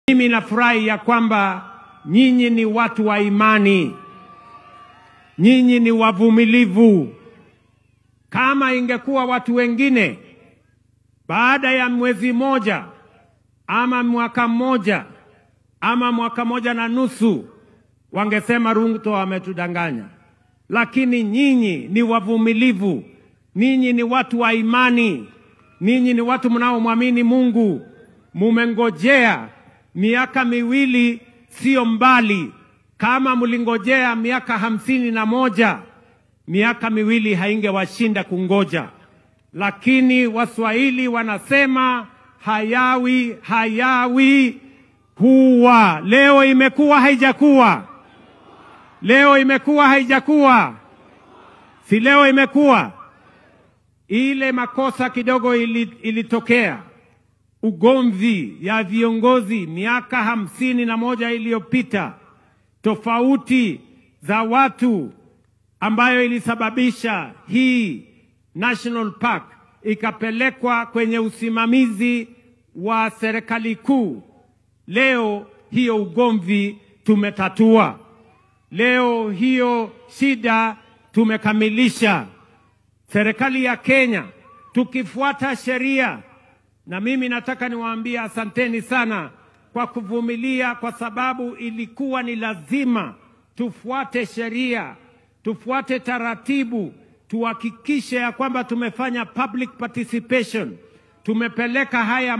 Mimi nafurahi ya kwamba nyinyi ni watu wa imani, nyinyi ni wavumilivu. Kama ingekuwa watu wengine, baada ya mwezi moja ama mwaka mmoja ama mwaka moja na nusu, wangesema Ruto ametudanganya. Lakini nyinyi ni wavumilivu, nyinyi ni watu wa imani, nyinyi ni watu mnaomwamini Mungu. Mumengojea miaka miwili, sio mbali. Kama mlingojea miaka 51, miaka miwili haingewashinda kungoja. Lakini Waswahili wanasema hayawi huwa. Leo imekuwa haijakuwa. Leo imekuwa haijakuwa. Si leo imekuwa. Ile makosa kidogo ilitokea. Ugomvi ya viongozi miaka 51 iliyopita, tofauti za watu ambayo ilisababisha hii National Park ikapelekwa kwenye usimamizi wa serikali kuu. Leo hiyo ugomvi tumetatua. Leo hiyo shida tumekamilisha. Serikali ya Kenya tukifuata sheria, na mimi nataka niwaambie asanteni sana kwa kuvumilia, kwa sababu ilikuwa ni lazima tufuate sheria, tufuate taratibu, tuhakikishe ya kwamba tumefanya public participation, tumepeleka haya